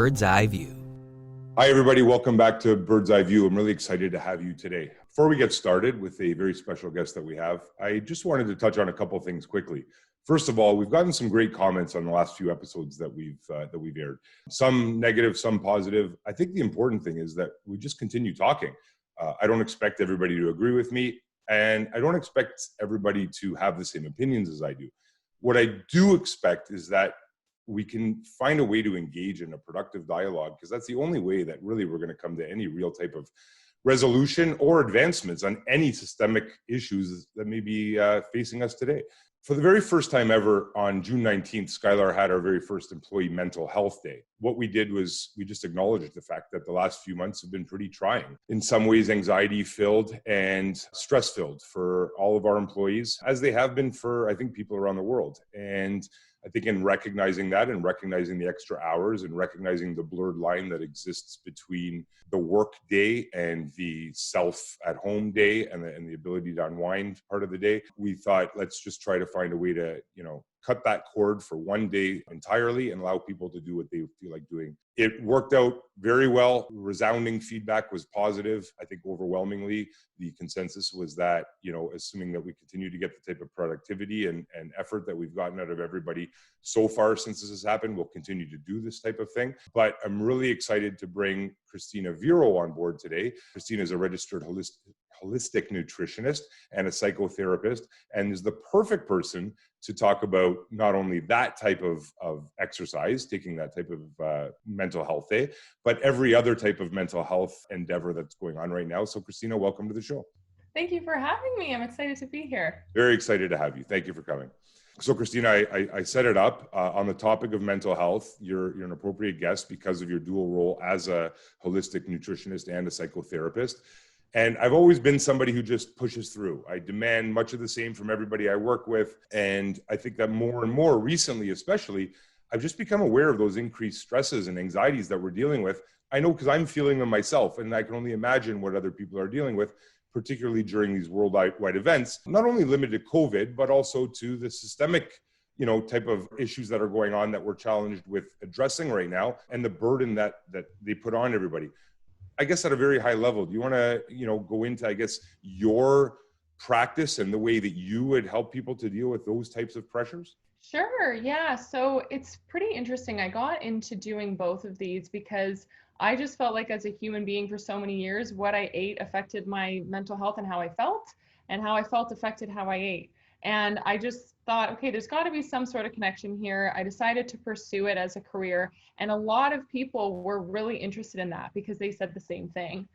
Bird's Eye View. Hi, everybody. Welcome back to Bird's Eye View. I'm really excited to have you today. Before we get started with a very special guest that we have, I just wanted to touch on a couple of things quickly. First of all, we've gotten some great comments on the last few episodes that we've aired. Some negative, some positive. I think the important thing is that we just continue talking. I don't expect everybody to agree with me, and I don't expect everybody to have the same opinions as I do. What I do expect is that we can find a way to engage in a productive dialogue, because that's the only way that really we're going to come to any real type of resolution or advancements on any systemic issues that may be facing us today. For the very first time ever, on June 19th, Skylar had our very first employee mental health day. What we did was we just acknowledged the fact that the last few months have been pretty trying. In some ways, anxiety-filled and stress-filled for all of our employees, as they have been for, I think, people around the world. And I think in recognizing that and recognizing the extra hours and recognizing the blurred line that exists between the work day and the self at home day and the ability to unwind part of the day, we thought, let's just try to find a way to, cut that cord for one day entirely and allow people to do what they feel like doing. It worked out very well. Resounding feedback was positive. I think overwhelmingly, the consensus was that, assuming that we continue to get the type of productivity and effort that we've gotten out of everybody so far since this has happened, we'll continue to do this type of thing. But I'm really excited to bring Kristina Virro on board today. Kristina is a registered holistic nutritionist and a psychotherapist, and is the perfect person to talk about not only that type of exercise, taking that type of mental health day, but every other type of mental health endeavor that's going on right now. So Kristina, welcome to the show. Thank you for having me. I'm excited to be here. Very excited to have you. Thank you for coming. So Kristina, I set it up on the topic of mental health. You're an appropriate guest because of your dual role as a holistic nutritionist and a psychotherapist. And I've always been somebody who just pushes through. I demand much of the same from everybody I work with. And I think that more and more recently, especially, I've just become aware of those increased stresses and anxieties that we're dealing with. I know because I'm feeling them myself, and I can only imagine what other people are dealing with, particularly during these worldwide events, not only limited to COVID, but also to the systemic type of issues that are going on that we're challenged with addressing right now, and the burden that they put on everybody. I guess at a very high level, do you want to, go into, your practice and the way that you would help people to deal with those types of pressures? Sure. Yeah. So it's pretty interesting. I got into doing both of these because I just felt like as a human being for so many years, what I ate affected my mental health and how I felt, and how I felt affected how I ate. And I just thought, okay, there's got to be some sort of connection here. I decided to pursue it as a career. And a lot of people were really interested in that because they said the same thing.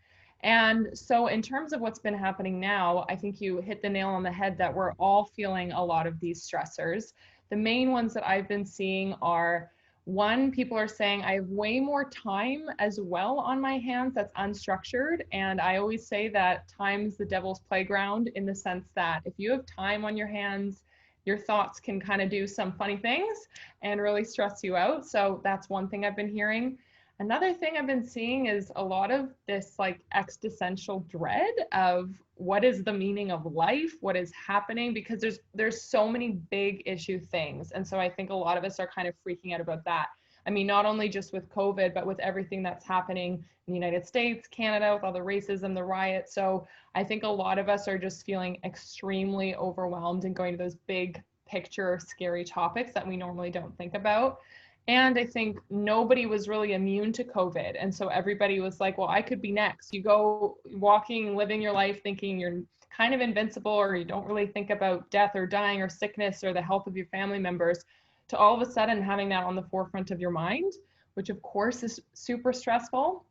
And so in terms of what's been happening now, I think you hit the nail on the head that we're all feeling a lot of these stressors. The main ones that I've been seeing are, one, people are saying I have way more time as well on my hands that's unstructured. And I always say that time's the devil's playground, in the sense that if you have time on your hands, your thoughts can kind of do some funny things and really stress you out. So that's one thing I've been hearing. Another thing I've been seeing is a lot of this like existential dread of what is the meaning of life, what is happening, because there's so many big issue things. And so I think a lot of us are kind of freaking out about that. I mean, not only just with COVID, but with everything that's happening in the United States, Canada, with all the racism, the riots. So I think a lot of us are just feeling extremely overwhelmed and going to those big picture, scary topics that we normally don't think about. And I think nobody was really immune to COVID. And so everybody was like, well, I could be next. You go walking, living your life thinking you're kind of invincible, or you don't really think about death or dying or sickness or the health of your family members, to all of a sudden having that on the forefront of your mind, which of course is super stressful.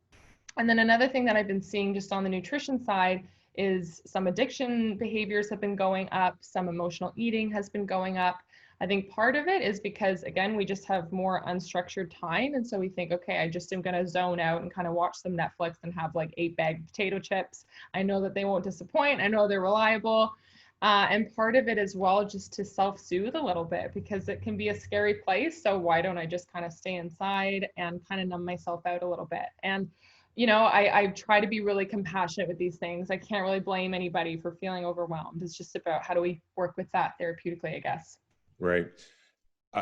And then another thing that I've been seeing just on the nutrition side is some addiction behaviors have been going up, some emotional eating has been going up. I think part of it is because, again, we just have more unstructured time. And so we think, okay, I just am going to zone out and kind of watch some Netflix and have like 8 bags of potato chips. I know that they won't disappoint. I know they're reliable. And part of it as well, just to self-soothe a little bit, because it can be a scary place. So why don't I just kind of stay inside and kind of numb myself out a little bit? And, I try to be really compassionate with these things. I can't really blame anybody for feeling overwhelmed. It's just about how do we work with that therapeutically, I guess. Right.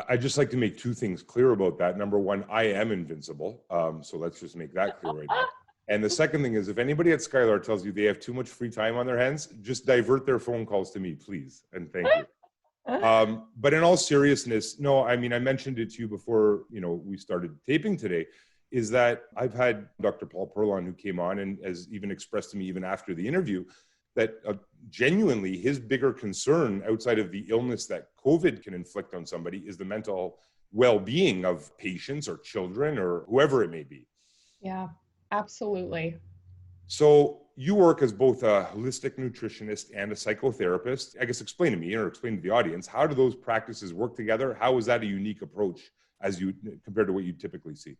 I just like to make two things clear about that. Number one, I am invincible. So let's just make that clear right now. And the second thing is, if anybody at Skylar tells you they have too much free time on their hands, just divert their phone calls to me, please. And thank you. But in all seriousness, no, I mean, I mentioned it to you before, we started taping today, is that I've had Dr. Paul Perlon, who came on and has even expressed to me even after the interview that genuinely his bigger concern outside of the illness that COVID can inflict on somebody is the mental well-being of patients or children or whoever it may be. Yeah, absolutely. So you work as both a holistic nutritionist and a psychotherapist. I guess explain to me or explain to the audience, how do those practices work together? How is that a unique approach compared to what you typically see?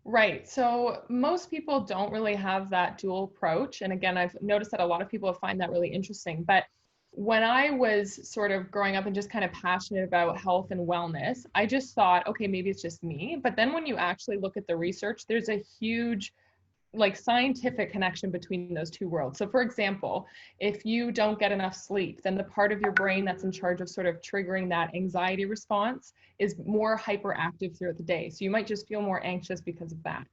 Right. So most people don't really have that dual approach. And again, I've noticed that a lot of people find that really interesting. But when I was sort of growing up and just kind of passionate about health and wellness, I just thought, okay, maybe it's just me. But then when you actually look at the research, there's a huge scientific connection between those two worlds. So for example, if you don't get enough sleep, then the part of your brain that's in charge of sort of triggering that anxiety response is more hyperactive throughout the day. So you might just feel more anxious because of that.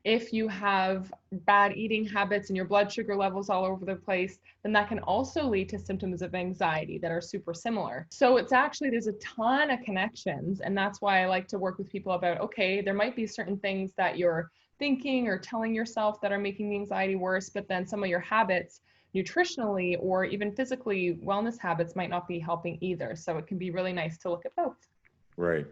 If you have bad eating habits and your blood sugar levels all over the place, then that can also lead to symptoms of anxiety that are super similar. So there's a ton of connections. And that's why I like to work with people about, okay, there might be certain things that you're thinking or telling yourself that are making the anxiety worse, but then some of your habits nutritionally or even physically wellness habits might not be helping either. So it can be really nice to look at both. Right.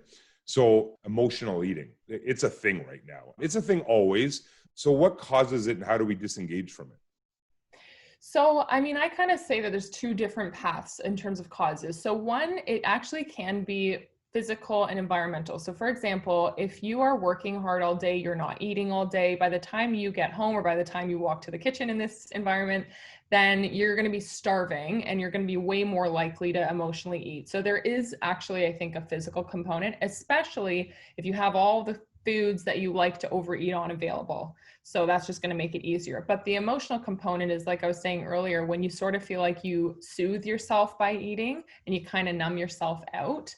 So emotional eating, it's a thing right now. It's a thing always. So what causes it and how do we disengage from it? So, I mean, I kind of say that there's two different paths in terms of causes. So one, it actually can be physical and environmental. So for example, if you are working hard all day, you're not eating all day, by the time you get home or by the time you walk to the kitchen in this environment, then you're going to be starving and you're going to be way more likely to emotionally eat. So there is actually, I think, a physical component, especially if you have all the foods that you like to overeat on available. So that's just going to make it easier. But the emotional component is, like I was saying earlier, when you sort of feel like you soothe yourself by eating and you kind of numb yourself out.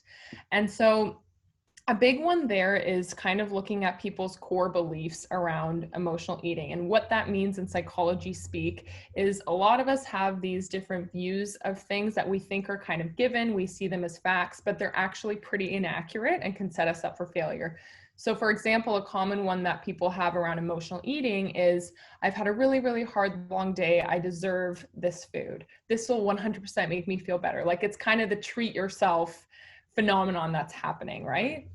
And so a big one there is kind of looking at people's core beliefs around emotional eating. And what that means in psychology speak is a lot of us have these different views of things that we think are kind of given. We see them as facts, but they're actually pretty inaccurate and can set us up for failure. So for example, a common one that people have around emotional eating is, I've had a really, really hard, long day. I deserve this food. This will 100% make me feel better. Like, it's kind of the treat yourself phenomenon that's happening, right?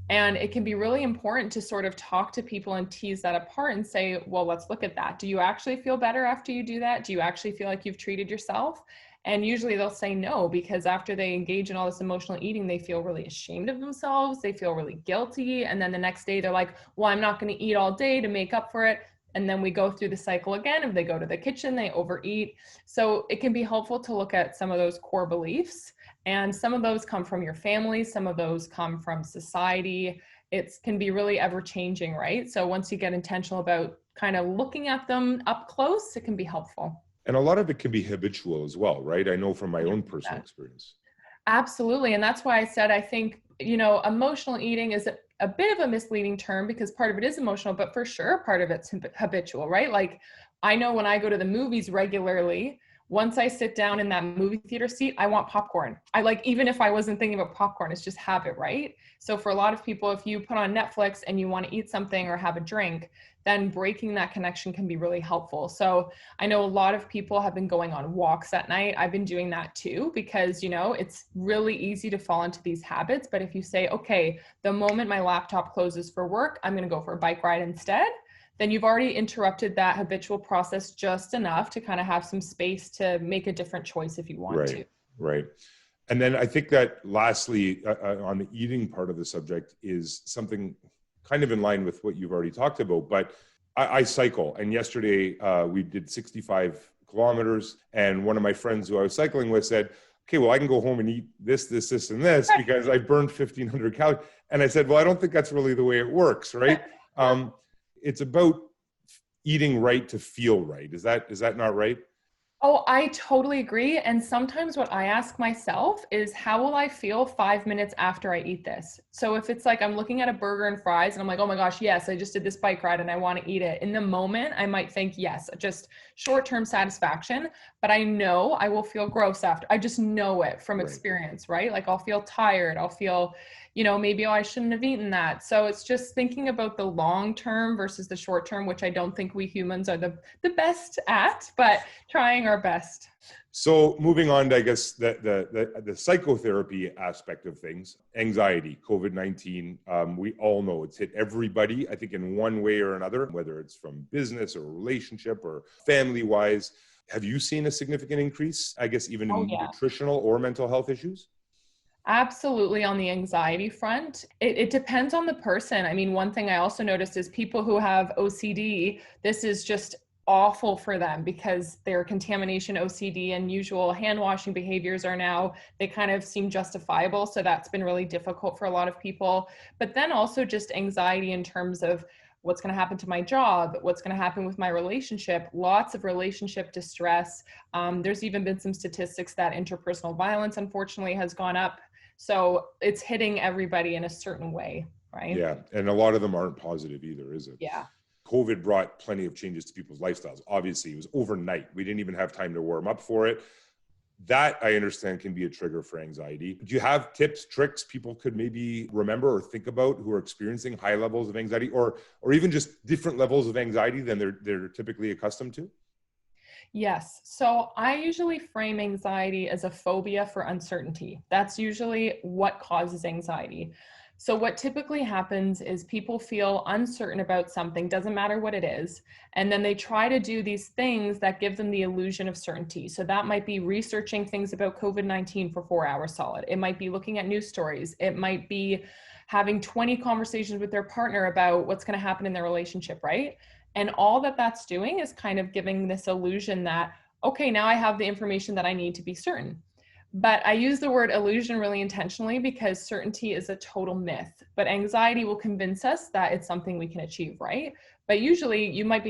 And it can be really important to sort of talk to people and tease that apart and say, well, let's look at that. Do you actually feel better after you do that? Do you actually feel like you've treated yourself? And usually they'll say no, because after they engage in all this emotional eating, they feel really ashamed of themselves. They feel really guilty. And then the next day they're like, well, I'm not going to eat all day to make up for it. And then we go through the cycle again. If they go to the kitchen, they overeat. So it can be helpful to look at some of those core beliefs. And some of those come from your family. Some of those come from society. It can be really ever changing, right? So once you get intentional about kind of looking at them up close, it can be helpful. And a lot of it can be habitual as well, right? I know from my own personal experience. Absolutely. And that's why I said, I think, emotional eating is a bit of a misleading term, because part of it is emotional, but for sure, part of it's habitual, right? Like, I know when I go to the movies regularly, once I sit down in that movie theater seat, I want popcorn. Even if I wasn't thinking about popcorn, it's just habit, right? So for a lot of people, if you put on Netflix and you want to eat something or have a drink, then breaking that connection can be really helpful. So I know a lot of people have been going on walks at night. I've been doing that too, because, it's really easy to fall into these habits. But if you say, okay, the moment my laptop closes for work, I'm going to go for a bike ride instead, then you've already interrupted that habitual process just enough to kind of have some space to make a different choice if you want to. Right. And then I think that lastly, on the eating part of the subject is something kind of in line with what you've already talked about, but I cycle. And yesterday we did 65 kilometers. And one of my friends who I was cycling with said, okay, well, I can go home and eat this, and this because I burned 1,500 calories. And I said, well, I don't think that's really the way it works, right? It's about eating right to feel right. Is that not right? Oh, I totally agree. And sometimes what I ask myself is, how will I feel 5 minutes after I eat this? So if it's like I'm looking at a burger and fries and I'm like, oh my gosh, yes, I just did this bike ride and I want to eat it. In the moment, I might think, yes, just short-term satisfaction, but I know I will feel gross after. I just know it from Right. experience, right? Like I'll feel tired. I'll feel, maybe, oh, I shouldn't have eaten that. So it's just thinking about the long term versus the short term, which I don't think we humans are the best at, but trying our best. So moving on to, I guess, the psychotherapy aspect of things, anxiety, COVID-19, we all know it's hit everybody, I think, in one way or another, whether it's from business or relationship or family-wise. Have you seen a significant increase, I guess, even Oh, in yeah. nutritional or mental health issues? Absolutely. On the anxiety front, it depends on the person. I mean, one thing I also noticed is people who have OCD, this is just awful for them because their contamination OCD and usual hand washing behaviors are now, they kind of seem justifiable. So that's been really difficult for a lot of people. But then also just anxiety in terms of what's going to happen to my job, what's going to happen with my relationship, lots of relationship distress. There's even been some statistics that interpersonal violence, unfortunately, has gone up. So it's hitting everybody in a certain way, right? Yeah, and a lot of them aren't positive either, is it? Yeah. COVID brought plenty of changes to people's lifestyles. Obviously, it was overnight. We didn't even have time to warm up for it. That, I understand, can be a trigger for anxiety. Do you have tips, tricks people could maybe remember or think about who are experiencing high levels of anxiety, or even just different levels of anxiety than they're typically accustomed to? Yes. So I usually frame anxiety as a phobia for uncertainty. That's usually what causes anxiety. So what typically happens is people feel uncertain about something, doesn't matter what it is, and then they try to do these things that give them the illusion of certainty. So that might be researching things about COVID-19 for 4 hours solid. It might be looking at news stories. It might be having 20 conversations with their partner about what's going to happen in their relationship, right? And all that that's doing is kind of giving this illusion that, okay, now I have the information that I need to be certain. But I use the word illusion really intentionally because certainty is a total myth. But anxiety will convince us that it's something we can achieve, right? But usually you might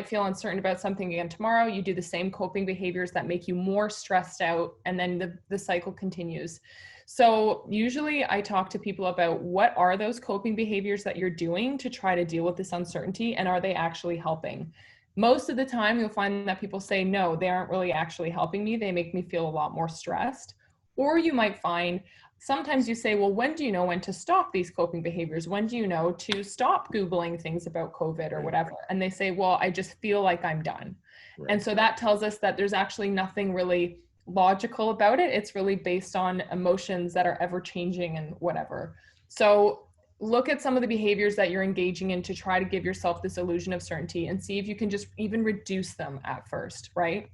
feel uncertain about something again tomorrow. You do the same coping behaviors that make you more stressed out, and then the cycle continues. So usually I talk to people about what are those coping behaviors that you're doing to try to deal with this uncertainty, and are they actually helping? Most of the time you'll find that people say, no, they aren't really actually helping me. They make me feel a lot more stressed. Or you might find sometimes you say, well, when do you know when to stop these coping behaviors? When do you know to stop Googling things about COVID or Right, whatever? And they say, well, I just feel like I'm done. right. And so that tells us that there's actually nothing really logical about it. It's really based on emotions that are ever changing and whatever. So look at some of the behaviors that you're engaging in to try to give yourself this illusion of certainty and see if you can just even reduce them at first, right?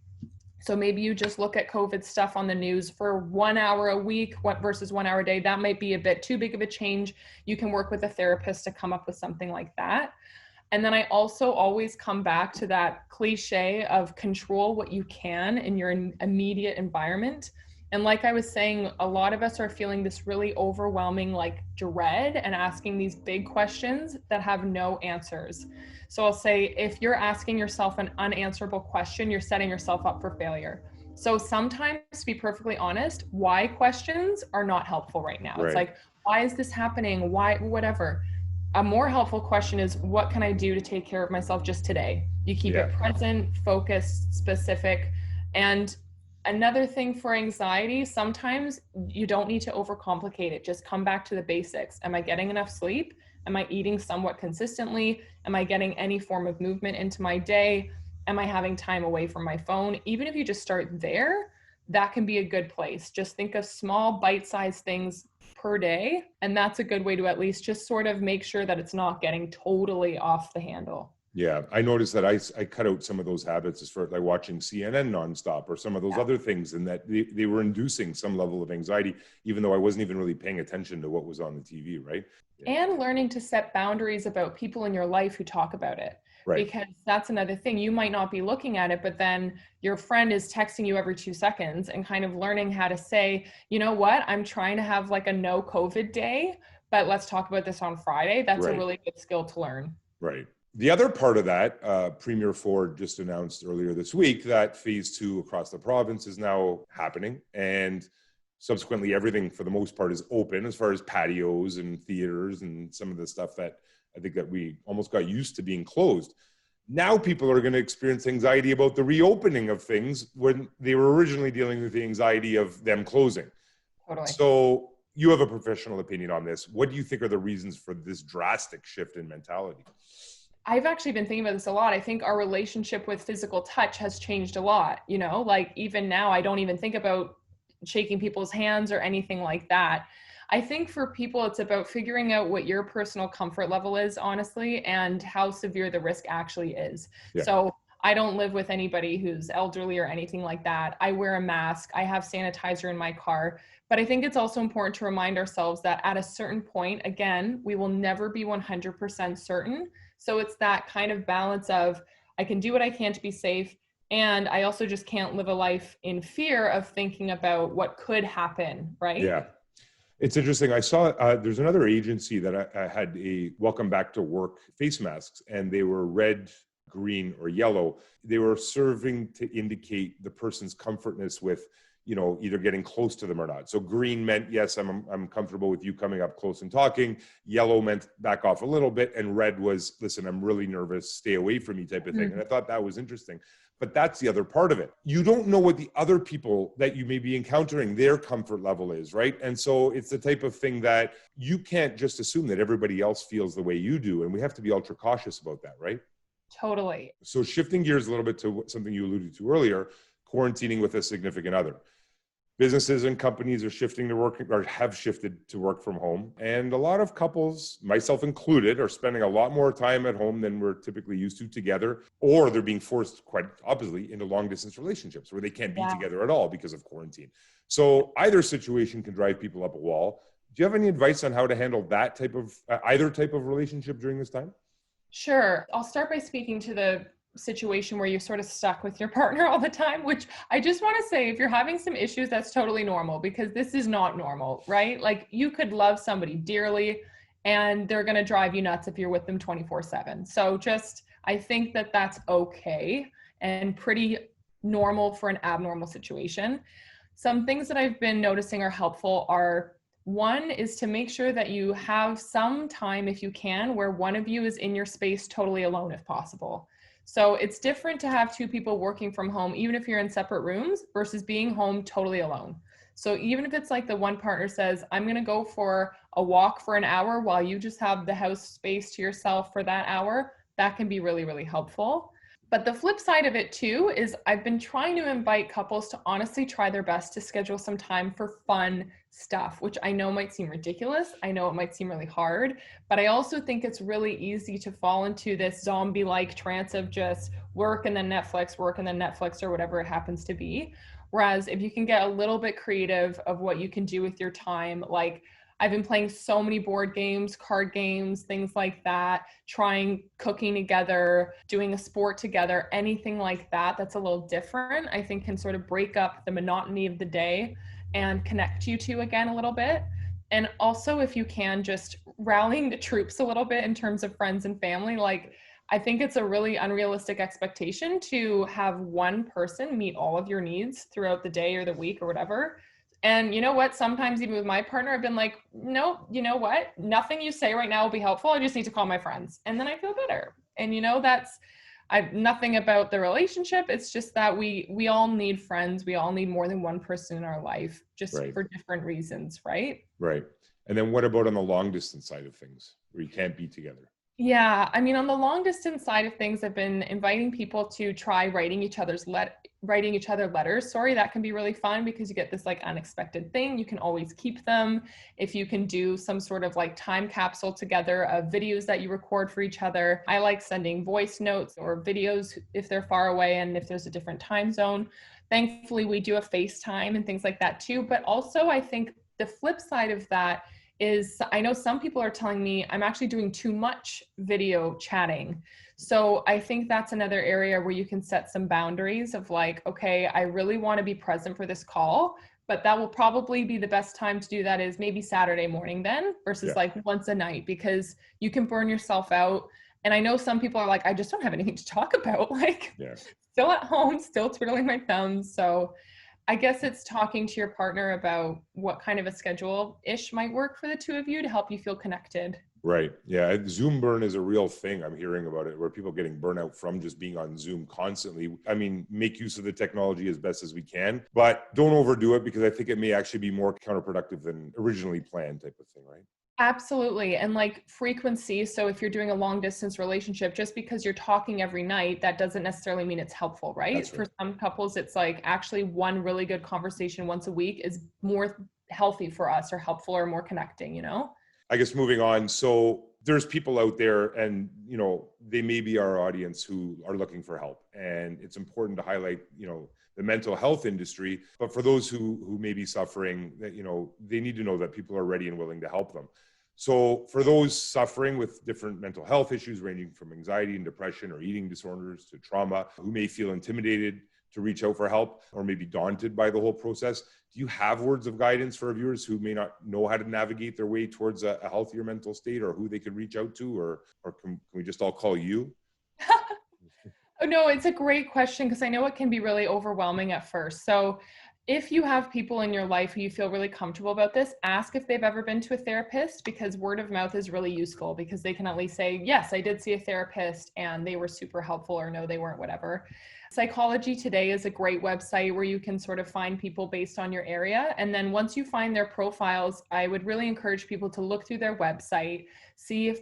So maybe you just look at COVID stuff on the news for 1 hour a week versus 1 hour a day. That might be a bit too big of a change. You can work with a therapist to come up with something like that. And then I also always come back to that cliche of control what you can in your immediate environment. And like I was saying, a lot of us are feeling this really overwhelming like dread and asking these big questions that have no answers. So I'll say, if you're asking yourself an unanswerable question, you're setting yourself up for failure. So sometimes, to be perfectly honest, why questions are not helpful right now. It's Right. like, why is this happening? Why, whatever. A more helpful question is, what can I do to take care of myself just today? You keep Yeah. it present, focused, specific. And another thing for anxiety, sometimes you don't need to overcomplicate it. Just come back to the basics. Am I getting enough sleep? Am I eating somewhat consistently? Am I getting any form of movement into my day? Am I having time away from my phone? Even if you just start there, that can be a good place. Just think of small bite-sized things per day. And that's a good way to at least just sort of make sure that it's not getting totally off the handle. Yeah, I noticed that I cut out some of those habits as far as like watching CNN nonstop or some of those Yeah. other things, and that they were inducing some level of anxiety, even though I wasn't even really paying attention to what was on the TV, right? Yeah. And learning to set boundaries about people in your life who talk about it. Right. Because that's another thing. You might not be looking at it, but then your friend is texting you every 2 seconds, and kind of learning how to say, you know what, I'm trying to have like a no COVID day, but let's talk about this on Friday. That's a Right. really good skill to learn. Right. The other part of that, Premier Ford just announced earlier this week that phase 2 across the province is now happening. And subsequently, everything for the most part is open as far as patios and theaters and some of the stuff that I think that we almost got used to being closed. Now people are going to experience anxiety about the reopening of things when they were originally dealing with the anxiety of them closing. Totally. So you have a professional opinion on this. What do you think are the reasons for this drastic shift in mentality? I've actually been thinking about this a lot. I think our relationship with physical touch has changed a lot. Like even now, I don't even think about shaking people's hands or anything like that. I think for people, it's about figuring out what your personal comfort level is, honestly, and how severe the risk actually is. Yeah. So I don't live with anybody who's elderly or anything like that. I wear a mask. I have sanitizer in my car. But I think it's also important to remind ourselves that at a certain point, again, we will never be 100% certain. So it's that kind of balance of I can do what I can to be safe. And I also just can't live a life in fear of thinking about what could happen, right? Yeah. It's interesting. I saw there's another agency that I had a welcome back to work face masks, and they were red, green, or yellow. They were serving to indicate the person's comfortness with, either getting close to them or not. So green meant, yes, I'm comfortable with you coming up close and talking. Yellow meant back off a little bit. And red was, listen, I'm really nervous, stay away from me type of thing. And I thought that was interesting. But that's the other part of it. You don't know what the other people that you may be encountering, their comfort level is, right? And so it's the type of thing that you can't just assume that everybody else feels the way you do. And we have to be ultra cautious about that, right? Totally. So shifting gears a little bit to something you alluded to earlier, quarantining with a significant other. Businesses and companies are shifting to work, or have shifted to work from home. And a lot of couples, myself included, are spending a lot more time at home than we're typically used to together, or they're being forced, quite oppositely, into long distance relationships where they can't be together at all because of quarantine. So either situation can drive people up a wall. Do you have any advice on how to handle that type of, either type of relationship during this time? Sure. I'll start by speaking to the situation where you're sort of stuck with your partner all the time, which I just want to say, if you're having some issues, that's totally normal, because this is not normal, right? Like you could love somebody dearly and they're going to drive you nuts if you're with them 24/7. So I think that that's okay and pretty normal for an abnormal situation. Some things that I've been noticing are helpful are, one is to make sure that you have some time, if you can, where one of you is in your space totally alone if possible. So it's different to have two people working from home, even if you're in separate rooms, versus being home totally alone. So even if it's like the one partner says, I'm going to go for a walk for an hour while you just have the house space to yourself for that hour, that can be really, really helpful. But the flip side of it too is I've been trying to invite couples to honestly try their best to schedule some time for fun stuff, which I know might seem ridiculous. I know it might seem really hard, but I also think it's really easy to fall into this zombie-like trance of just work and then Netflix, or whatever it happens to be. Whereas if you can get a little bit creative of what you can do with your time, like I've been playing so many board games, card games, things like that, trying cooking together, doing a sport together, anything like that that's a little different, I think can sort of break up the monotony of the day and connect you two again a little bit. And also, if you can, just rallying the troops a little bit in terms of friends and family. Like, I think it's a really unrealistic expectation to have one person meet all of your needs throughout the day or the week or whatever. And you know what? Sometimes even with my partner, I've been like, no, you know what? Nothing you say right now will be helpful. I just need to call my friends. And then I feel better. And nothing about the relationship. It's just that we all need friends. We all need more than one person in our life, just for different reasons, right? Right. And then what about on the long distance side of things where you can't be together? Yeah. I mean, on the long distance side of things, I've been inviting people to try writing each other letters. That can be really fun because you get this like unexpected thing. You can always keep them. If you can do some sort of like time capsule together of videos that you record for each other. I like sending voice notes or videos if they're far away and if there's a different time zone. Thankfully, we do a FaceTime and things like that too. But also I think the flip side of that is I know some people are telling me I'm actually doing too much video chatting. So I think that's another area where you can set some boundaries of like, okay, I really want to be present for this call, but that will probably be the best time to do that is maybe Saturday morning then versus like once a night, because you can burn yourself out. And I know some people are like, I just don't have anything to talk about. Like, Yeah. still at home, still twiddling my thumbs. So I guess it's talking to your partner about what kind of a schedule-ish might work for the two of you to help you feel connected. Right. Yeah. Zoom burn is a real thing. I'm hearing about it where people getting burnout from just being on Zoom constantly. I mean, make use of the technology as best as we can, but don't overdo it because I think it may actually be more counterproductive than originally planned type of thing, right? Absolutely. And like frequency. So if you're doing a long distance relationship, just because you're talking every night, that doesn't necessarily mean it's helpful, right? That's For right. some couples, it's like actually one really good conversation once a week is more healthy for us or helpful or more connecting, you know? I guess moving on. So there's people out there and, they may be our audience who are looking for help. And it's important to highlight, the mental health industry. But for those who may be suffering, that, they need to know that people are ready and willing to help them. So for those suffering with different mental health issues, ranging from anxiety and depression or eating disorders to trauma, who may feel intimidated to reach out for help or maybe daunted by the whole process, do you have words of guidance for our viewers who may not know how to navigate their way towards a healthier mental state, or who they could reach out to, or can we just all call you? Oh, no, it's a great question because I know it can be really overwhelming at first. So if you have people in your life who you feel really comfortable about this, ask if they've ever been to a therapist, because word of mouth is really useful because they can at least say, yes, I did see a therapist and they were super helpful, or no, they weren't, whatever. Psychology Today is a great website where you can sort of find people based on your area. And then once you find their profiles, I would really encourage people to look through their website, see if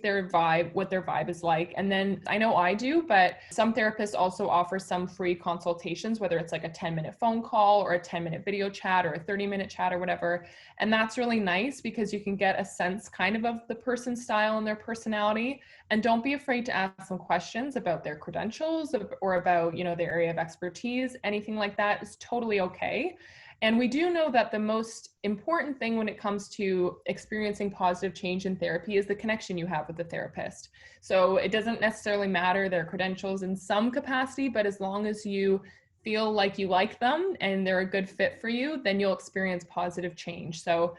what their vibe is like. And then I know I do, but some therapists also offer some free consultations, whether it's like a 10-minute phone call or a 10-minute video chat or a 30-minute chat or whatever. And that's really nice because you can get a sense kind of the person's style and their personality. And don't be afraid to ask some questions about their credentials or about, their area of expertise. Anything like that is totally okay. And we do know that the most important thing when it comes to experiencing positive change in therapy is the connection you have with the therapist. So it doesn't necessarily matter their credentials in some capacity, but as long as you feel like you like them and they're a good fit for you, then you'll experience positive change. So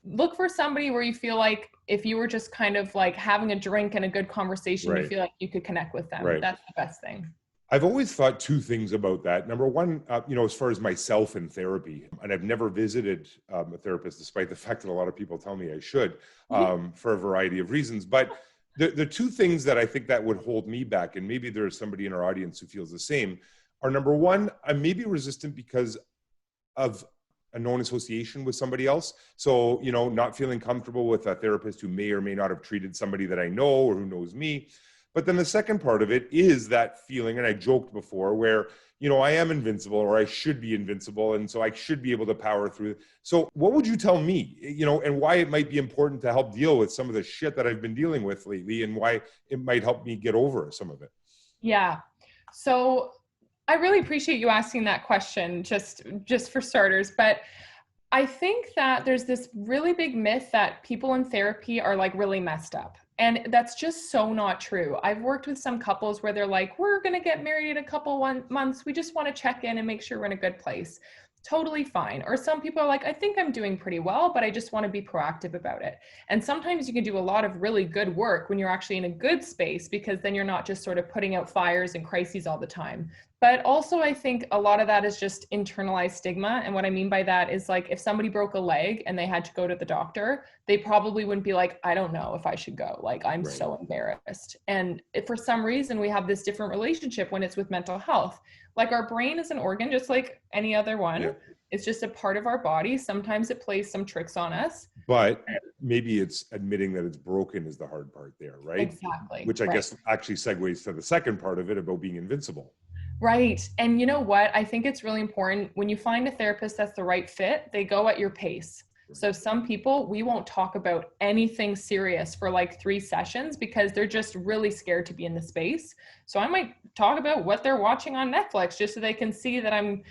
look for somebody where you feel like if you were just kind of like having a drink and a good conversation, Right. You feel like you could connect with them. Right. That's the best thing. I've always thought two things about that. Number one, as far as myself in therapy, and I've never visited a therapist, despite the fact that a lot of people tell me I should, for a variety of reasons. But the two things that I think that would hold me back, and maybe there's somebody in our audience who feels the same, are number one, I'm maybe resistant because of a known association with somebody else. So, not feeling comfortable with a therapist who may or may not have treated somebody that I know or who knows me. But then the second part of it is that feeling, and I joked before, where, I am invincible, or I should be invincible, and so I should be able to power through. So what would you tell me, and why it might be important to help deal with some of the shit that I've been dealing with lately, and why it might help me get over some of it? Yeah. So I really appreciate you asking that question, just for starters. But I think that there's this really big myth that people in therapy are like really messed up. And that's just so not true. I've worked with some couples where they're like, we're going to get married in a couple months. We just want to check in and make sure we're in a good place. Totally fine. Or some people are like, I think I'm doing pretty well, but I just want to be proactive about it. And sometimes you can do a lot of really good work when you're actually in a good space, because then you're not just sort of putting out fires and crises all the time. But also, I think a lot of that is just internalized stigma. And what I mean by that is, like, if somebody broke a leg and they had to go to the doctor, they probably wouldn't be like, I don't know if I should go. Like, I'm Right. so embarrassed. And if for some reason we have this different relationship when it's with mental health. Like, our brain is an organ just like any other one. Yeah. It's just a part of our body. Sometimes it plays some tricks on us. But maybe it's admitting that it's broken is the hard part there, right? Exactly. Which I guess actually segues to the second part of it about being invincible. Right. And you know what? I think it's really important when you find a therapist that's the right fit, they go at your pace. So some people, we won't talk about anything serious for like 3 sessions because they're just really scared to be in the space. So I might talk about what they're watching on Netflix just so they can see that I'm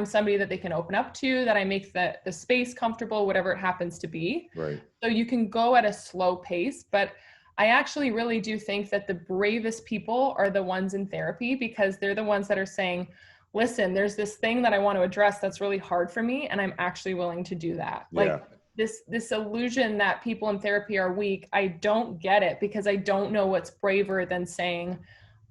somebody that they can open up to, that I make the space comfortable, whatever it happens to be. Right. So you can go at a slow pace, but I actually really do think that the bravest people are the ones in therapy, because they're the ones that are saying, listen, there's this thing that I want to address that's really hard for me, and I'm actually willing to do that. Yeah. Like, this illusion that people in therapy are weak. I don't get it, because I don't know what's braver than saying,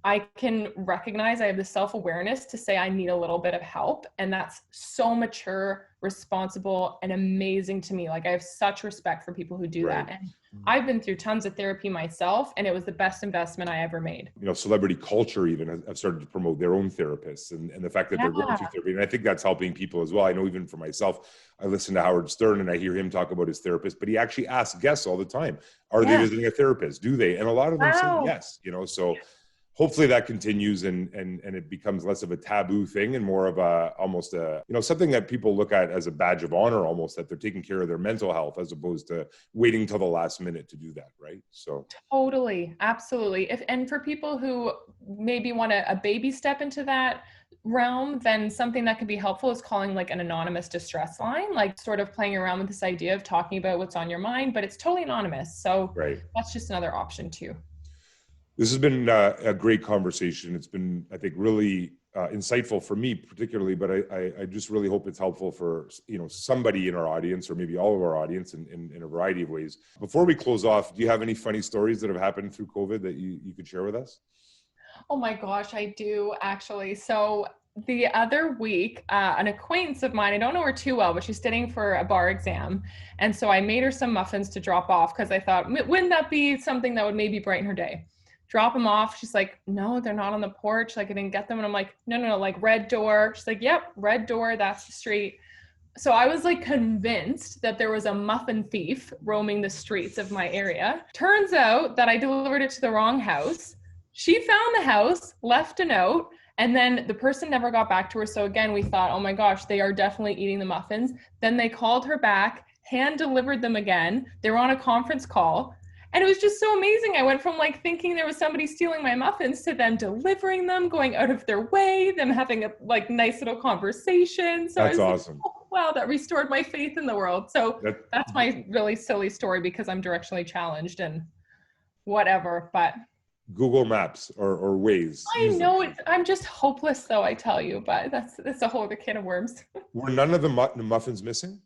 I can recognize I have the self-awareness to say I need a little bit of help. And that's so mature, responsible, and amazing to me. Like, I have such respect for people who do that. And I've been through tons of therapy myself, and it was the best investment I ever made. You know, celebrity culture even have started to promote their own therapists, and the fact that they're going through therapy. And I think that's helping people as well. I know even for myself, I listen to Howard Stern and I hear him talk about his therapist, but he actually asks guests all the time, are they visiting a therapist? Do they? And a lot of them say yes, you know, so hopefully that continues and it becomes less of a taboo thing and more of a, almost a, you know, something that people look at as a badge of honor, almost, that they're taking care of their mental health as opposed to waiting till the last minute to do that. Right. So totally. Absolutely. And for people who maybe want a baby step into that realm, then something that could be helpful is calling like an anonymous distress line, like sort of playing around with this idea of talking about what's on your mind, but it's totally anonymous. So that's just another option too. This has been a great conversation. It's been, I think, really insightful for me particularly, but I just really hope it's helpful for, you know, somebody in our audience, or maybe all of our audience in a variety of ways. Before we close off, do you have any funny stories that have happened through COVID that you could share with us? Oh my gosh, I do actually. So the other week, an acquaintance of mine, I don't know her too well, but she's studying for a bar exam. And so I made her some muffins to drop off because I thought, wouldn't that be something that would maybe brighten her day? Drop them off. She's like, no, they're not on the porch. Like, I didn't get them. And I'm like, no, like red door. She's like, yep, red door. That's the street. So I was like convinced that there was a muffin thief roaming the streets of my area. Turns out that I delivered it to the wrong house. She found the house, left a note, and then the person never got back to her. So again, we thought, oh my gosh, they are definitely eating the muffins. Then they called her back, hand delivered them again. They were on a conference call. And it was just so amazing. I went from like thinking there was somebody stealing my muffins to them delivering them, going out of their way, them having a like nice little conversation. So that's awesome. Like, oh, wow, that restored my faith in the world. So that's my really silly story, because I'm directionally challenged and whatever, but Google Maps or Waze. I know I'm just hopeless though, I tell you, but that's a whole other can of worms. Were none of the muffins missing?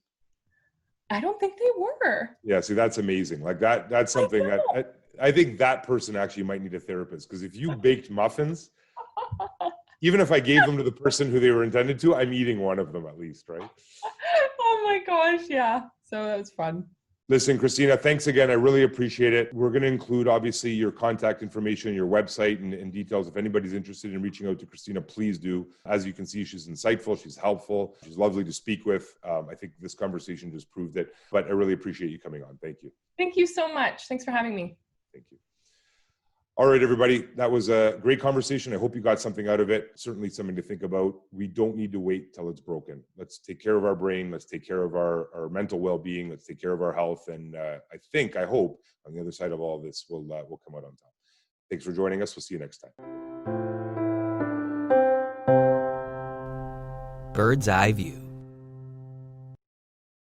I don't think they were. Yeah, see, that's amazing. Like that's something that I think that person actually might need a therapist, because if you baked muffins, even if I gave them to the person who they were intended to, I'm eating one of them at least, right? Oh my gosh, yeah. So that was fun. Listen, Kristina, thanks again. I really appreciate it. We're going to include, obviously, your contact information, your website, and details. If anybody's interested in reaching out to Kristina, please do. As you can see, she's insightful. She's helpful. She's lovely to speak with. I think this conversation just proved it. But I really appreciate you coming on. Thank you. Thank you so much. Thanks for having me. Thank you. All right, everybody. That was a great conversation. I hope you got something out of it. Certainly something to think about. We don't need to wait till it's broken. Let's take care of our brain. Let's take care of our mental well-being. Let's take care of our health. And I hope on the other side of all this, we'll come out on top. Thanks for joining us. We'll see you next time. Bird's Eye View.